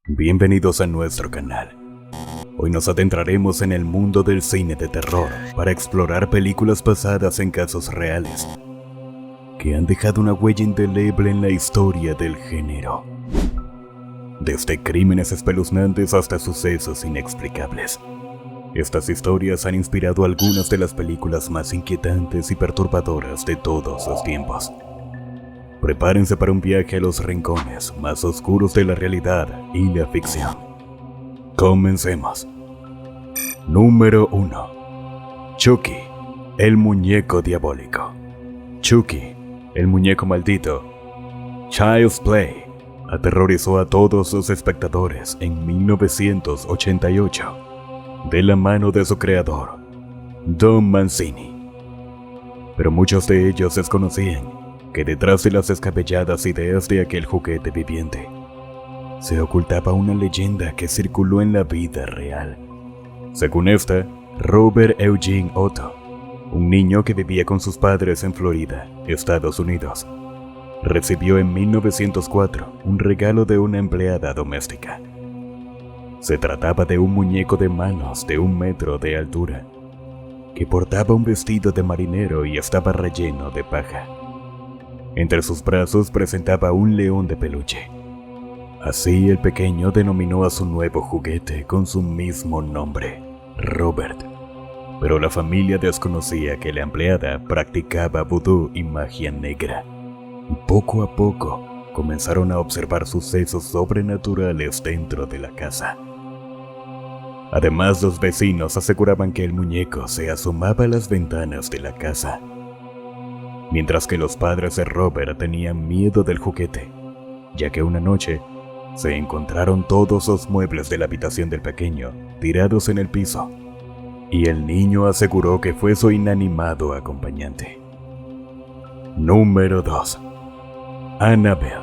Bienvenidos a nuestro canal. Hoy nos adentraremos en el mundo del cine de terror para explorar películas basadas en casos reales que han dejado una huella indeleble en la historia del género. Desde crímenes espeluznantes hasta sucesos inexplicables. Estas historias han inspirado algunas de las películas más inquietantes y perturbadoras de todos los tiempos. Prepárense para un viaje a los rincones más oscuros de la realidad y la ficción. Comencemos. Número 1. Chucky, el muñeco diabólico. Chucky, el muñeco maldito. Child's Play aterrorizó a todos los espectadores en 1988, de la mano de su creador, Don Mancini. Pero muchos de ellos desconocían que detrás de las descabelladas ideas de aquel juguete viviente se ocultaba una leyenda que circuló en la vida real. Según esta, Robert Eugene Otto, un niño que vivía con sus padres en Florida, Estados Unidos, recibió en 1904 un regalo de una empleada doméstica. Se trataba de un muñeco de manos de 1 metro de altura, que portaba un vestido de marinero y estaba relleno de paja. Entre sus brazos presentaba un león de peluche. Así el pequeño denominó a su nuevo juguete con su mismo nombre, Robert. Pero la familia desconocía que la empleada practicaba vudú y magia negra. Y poco a poco comenzaron a observar sucesos sobrenaturales dentro de la casa. Además, los vecinos aseguraban que el muñeco se asomaba a las ventanas de la casa. Mientras que los padres de Robert tenían miedo del juguete, ya que una noche se encontraron todos los muebles de la habitación del pequeño tirados en el piso, y el niño aseguró que fue su inanimado acompañante. Número 2. Annabelle.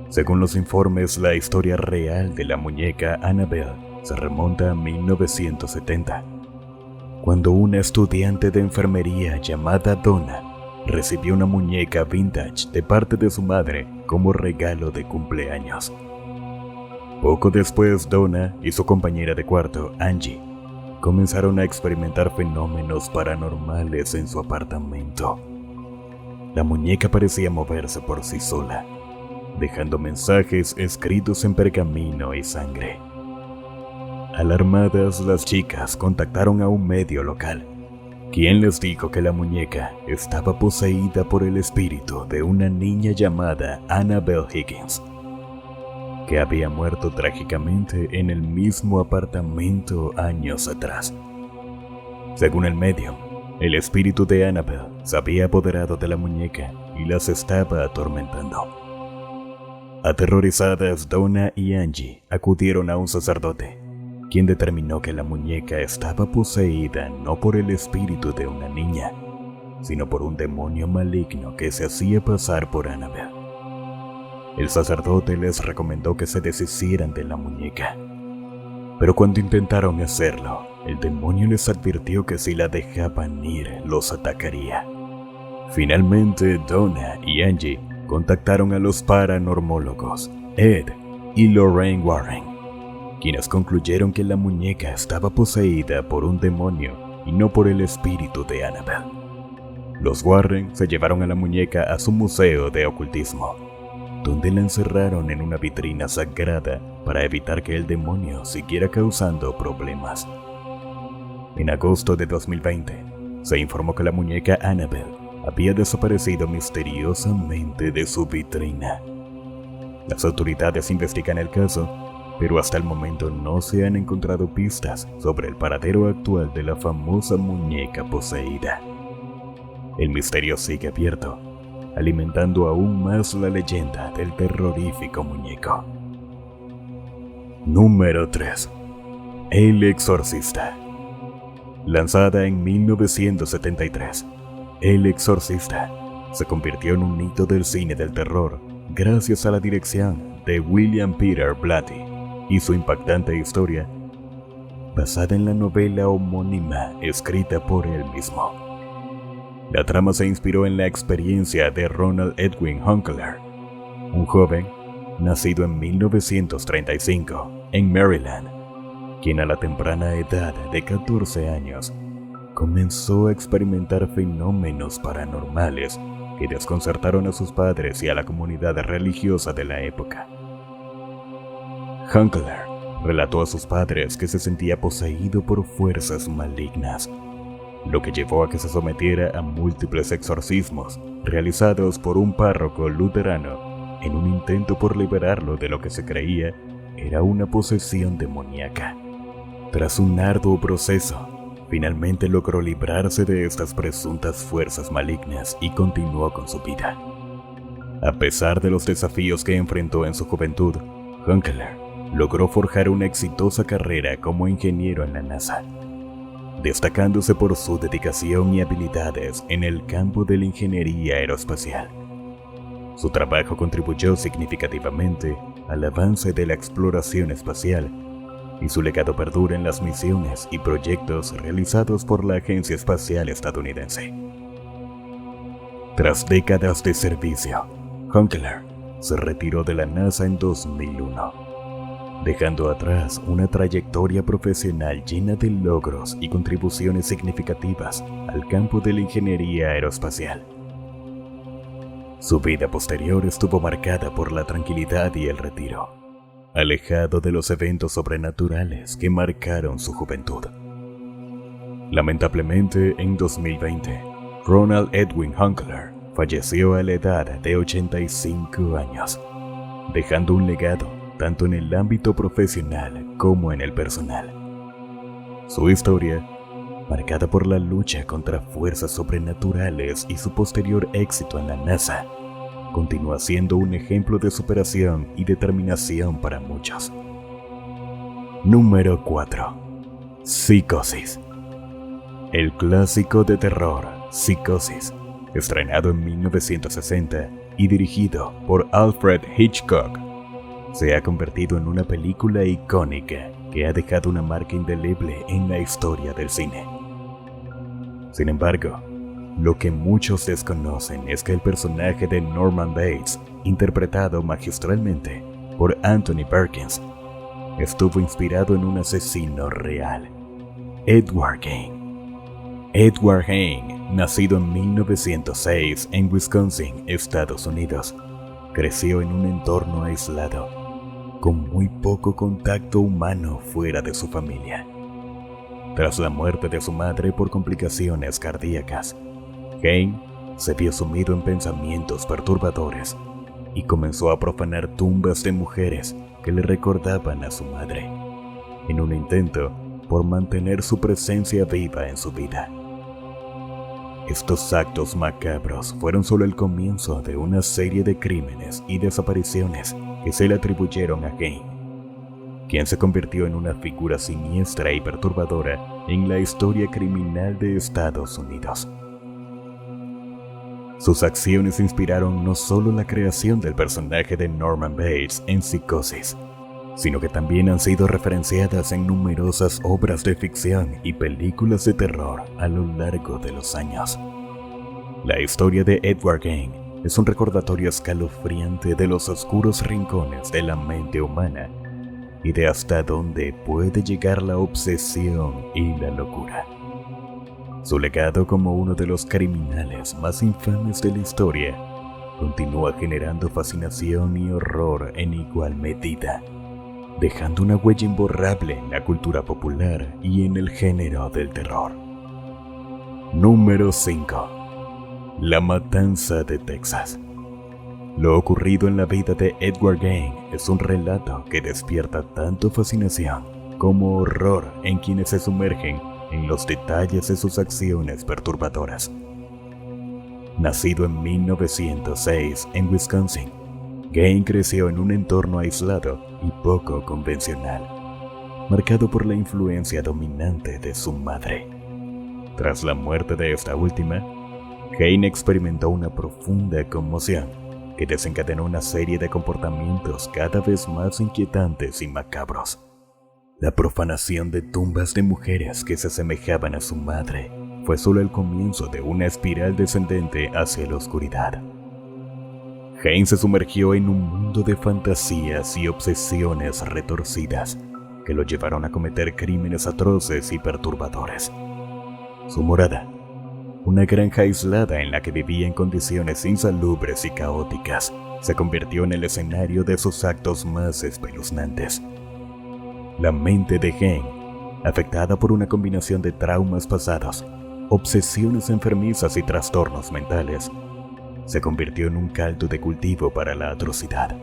Según los informes, la historia real de la muñeca Annabelle se remonta a 1970, cuando una estudiante de enfermería llamada Donna recibió una muñeca vintage de parte de su madre como regalo de cumpleaños. Poco después, Donna y su compañera de cuarto, Angie, comenzaron a experimentar fenómenos paranormales en su apartamento. La muñeca parecía moverse por sí sola, dejando mensajes escritos en pergamino y sangre. Alarmadas, las chicas contactaron a un medio local, quien les dijo que la muñeca estaba poseída por el espíritu de una niña llamada Annabelle Higgins, que había muerto trágicamente en el mismo apartamento años atrás. Según el medium, el espíritu de Annabelle se había apoderado de la muñeca y las estaba atormentando. Aterrorizadas, Donna y Angie acudieron a un sacerdote, quien determinó que la muñeca estaba poseída no por el espíritu de una niña, sino por un demonio maligno que se hacía pasar por Annabelle. El sacerdote les recomendó que se deshicieran de la muñeca, pero cuando intentaron hacerlo, el demonio les advirtió que si la dejaban ir, los atacaría. Finalmente, Donna y Angie contactaron a los paranormólogos Ed y Lorraine Warren, quienes concluyeron que la muñeca estaba poseída por un demonio y no por el espíritu de Annabelle. Los Warren se llevaron a la muñeca a su museo de ocultismo, donde la encerraron en una vitrina sagrada para evitar que el demonio siguiera causando problemas. En agosto de 2020, se informó que la muñeca Annabelle había desaparecido misteriosamente de su vitrina. Las autoridades investigan el caso, pero hasta el momento no se han encontrado pistas sobre el paradero actual de la famosa muñeca poseída. El misterio sigue abierto, alimentando aún más la leyenda del terrorífico muñeco. Número 3. El Exorcista. Lanzada en 1973, El Exorcista se convirtió en un hito del cine del terror gracias a la dirección de William Peter Blatty y su impactante historia, basada en la novela homónima escrita por él mismo. La trama se inspiró en la experiencia de Ronald Edwin Hunkler, un joven nacido en 1935 en Maryland, quien a la temprana edad de 14 años comenzó a experimentar fenómenos paranormales que desconcertaron a sus padres y a la comunidad religiosa de la época. Hunkler relató a sus padres que se sentía poseído por fuerzas malignas, lo que llevó a que se sometiera a múltiples exorcismos realizados por un párroco luterano en un intento por liberarlo de lo que se creía era una posesión demoníaca. Tras un arduo proceso, finalmente logró librarse de estas presuntas fuerzas malignas y continuó con su vida. A pesar de los desafíos que enfrentó en su juventud, Hunkler logró forjar una exitosa carrera como ingeniero en la NASA, destacándose por su dedicación y habilidades en el campo de la ingeniería aeroespacial. Su trabajo contribuyó significativamente al avance de la exploración espacial y su legado perdura en las misiones y proyectos realizados por la Agencia Espacial Estadounidense. Tras décadas de servicio, Hunkler se retiró de la NASA en 2001, dejando atrás una trayectoria profesional llena de logros y contribuciones significativas al campo de la ingeniería aeroespacial. Su vida posterior estuvo marcada por la tranquilidad y el retiro, alejado de los eventos sobrenaturales que marcaron su juventud. Lamentablemente, en 2020, Ronald Edwin Hunkler falleció a la edad de 85 años, dejando un legado tanto en el ámbito profesional como en el personal. Su historia, marcada por la lucha contra fuerzas sobrenaturales y su posterior éxito en la NASA, continúa siendo un ejemplo de superación y determinación para muchos. Número 4. Psicosis. El clásico de terror, Psicosis, estrenado en 1960 y dirigido por Alfred Hitchcock, se ha convertido en una película icónica que ha dejado una marca indeleble en la historia del cine. Sin embargo, lo que muchos desconocen es que el personaje de Norman Bates, interpretado magistralmente por Anthony Perkins, estuvo inspirado en un asesino real, Edward Gein. Edward Gein, nacido en 1906 en Wisconsin, Estados Unidos, creció en un entorno aislado, con muy poco contacto humano fuera de su familia. Tras la muerte de su madre por complicaciones cardíacas, Gein se vio sumido en pensamientos perturbadores y comenzó a profanar tumbas de mujeres que le recordaban a su madre, en un intento por mantener su presencia viva en su vida. Estos actos macabros fueron solo el comienzo de una serie de crímenes y desapariciones que se le atribuyeron a Gein, quien se convirtió en una figura siniestra y perturbadora en la historia criminal de Estados Unidos. Sus acciones inspiraron no solo la creación del personaje de Norman Bates en Psicosis, sino que también han sido referenciadas en numerosas obras de ficción y películas de terror a lo largo de los años. La historia de Edward Gein es un recordatorio escalofriante de los oscuros rincones de la mente humana y de hasta dónde puede llegar la obsesión y la locura. Su legado como uno de los criminales más infames de la historia continúa generando fascinación y horror en igual medida, dejando una huella imborrable en la cultura popular y en el género del terror. Número 5. La matanza de Texas. Lo ocurrido en la vida de Edward Gein es un relato que despierta tanto fascinación como horror en quienes se sumergen en los detalles de sus acciones perturbadoras. Nacido en 1906 en Wisconsin, Gein creció en un entorno aislado y poco convencional, marcado por la influencia dominante de su madre. Tras la muerte de esta última, Gein experimentó una profunda conmoción que desencadenó una serie de comportamientos cada vez más inquietantes y macabros. La profanación de tumbas de mujeres que se asemejaban a su madre fue solo el comienzo de una espiral descendente hacia la oscuridad. Hain se sumergió en un mundo de fantasías y obsesiones retorcidas que lo llevaron a cometer crímenes atroces y perturbadores. Su morada, una granja aislada en la que vivía en condiciones insalubres y caóticas, se convirtió en el escenario de sus actos más espeluznantes. La mente de Hain, afectada por una combinación de traumas pasados, obsesiones enfermizas y trastornos mentales, se convirtió en un caldo de cultivo para la atrocidad.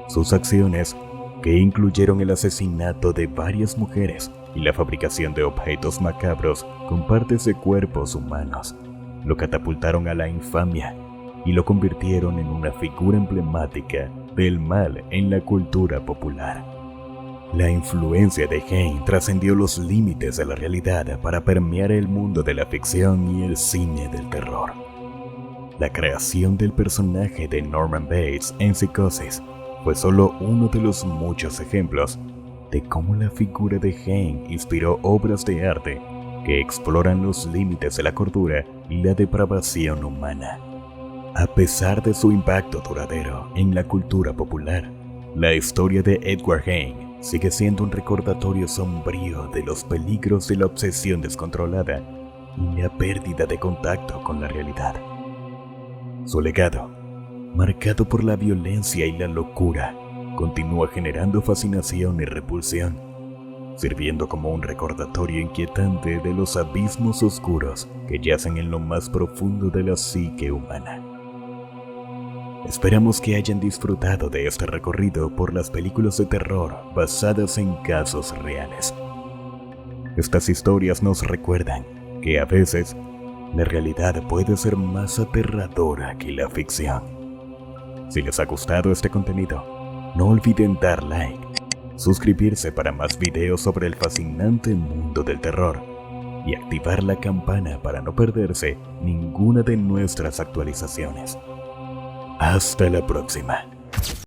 Sus acciones, que incluyeron el asesinato de varias mujeres y la fabricación de objetos macabros con partes de cuerpos humanos, lo catapultaron a la infamia y lo convirtieron en una figura emblemática del mal en la cultura popular. La influencia de Hain trascendió los límites de la realidad para permear el mundo de la ficción y el cine del terror. La creación del personaje de Norman Bates en Psicosis fue solo uno de los muchos ejemplos de cómo la figura de Hain inspiró obras de arte que exploran los límites de la cordura y la depravación humana. A pesar de su impacto duradero en la cultura popular, la historia de Edward Hain sigue siendo un recordatorio sombrío de los peligros de la obsesión descontrolada y la pérdida de contacto con la realidad. Su legado, marcado por la violencia y la locura, continúa generando fascinación y repulsión, sirviendo como un recordatorio inquietante de los abismos oscuros que yacen en lo más profundo de la psique humana. Esperamos que hayan disfrutado de este recorrido por las películas de terror basadas en casos reales. Estas historias nos recuerdan que a veces la realidad puede ser más aterradora que la ficción. Si les ha gustado este contenido, no olviden dar like, suscribirse para más videos sobre el fascinante mundo del terror y activar la campana para no perderse ninguna de nuestras actualizaciones. Hasta la próxima.